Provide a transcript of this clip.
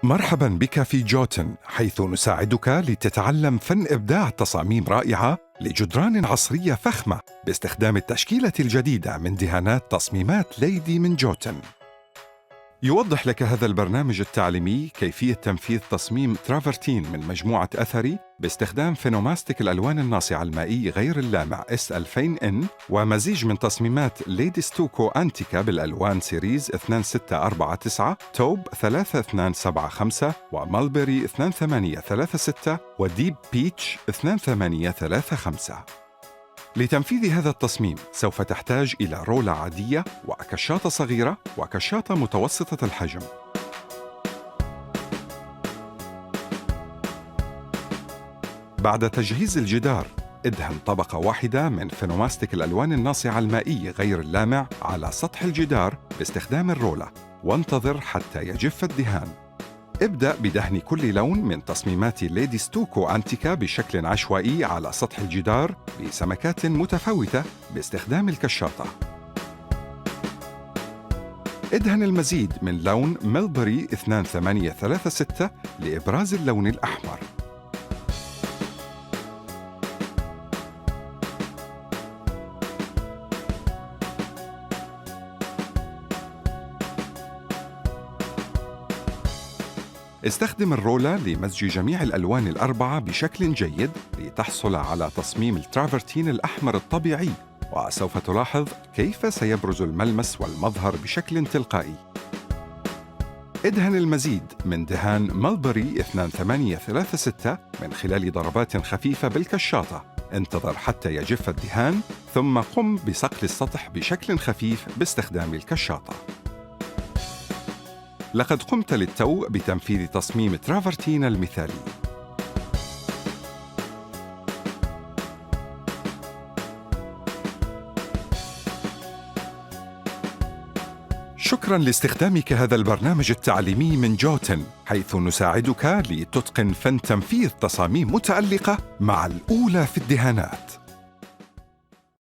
مرحباً بك في جوتن، حيث نساعدك لتتعلم فن إبداع تصاميم رائعة لجدران عصرية فخمة باستخدام التشكيلة الجديدة من دهانات تصميمات ليدي من جوتن. يوضح لك هذا البرنامج التعليمي كيفية تنفيذ تصميم ترافرتين من مجموعة أثري باستخدام فينوماستيك الألوان الناصعة المائي غير اللامع S2000N ومزيج من تصميمات ليدي ستوكو أنتيكا بالألوان سيريز 2649 توب 3275 ومالبري 2836 وديب بيتش 2835. لتنفيذ هذا التصميم سوف تحتاج إلى رولة عادية وكشاطة صغيرة وكشاطة متوسطة الحجم. بعد تجهيز الجدار، ادهن طبقة واحدة من فينوماستيك الألوان الناصعة المائي غير اللامع على سطح الجدار باستخدام الرولة، وانتظر حتى يجف الدهان. ابدأ بدهن كل لون من تصميمات ليدي ستوكو أنتيكا بشكل عشوائي على سطح الجدار بسمكات متفاوتة باستخدام الكشاطة. ادهن المزيد من لون ملبري 2836 لإبراز اللون الأحمر. استخدم الرولة لمزج جميع الألوان الأربعة بشكل جيد لتحصل على تصميم الترافرتين الأحمر الطبيعي، وسوف تلاحظ كيف سيبرز الملمس والمظهر بشكل تلقائي. ادهن المزيد من دهان مالبري 2836 من خلال ضربات خفيفة بالكشاطة. انتظر حتى يجف الدهان، ثم قم بصقل السطح بشكل خفيف باستخدام الكشاطة. لقد قمت للتو بتنفيذ تصميم ترافرتين المثالي. شكراً لاستخدامك هذا البرنامج التعليمي من جوتن، حيث نساعدك لتتقن فن تنفيذ تصاميم متألقة مع الأولى في الدهانات.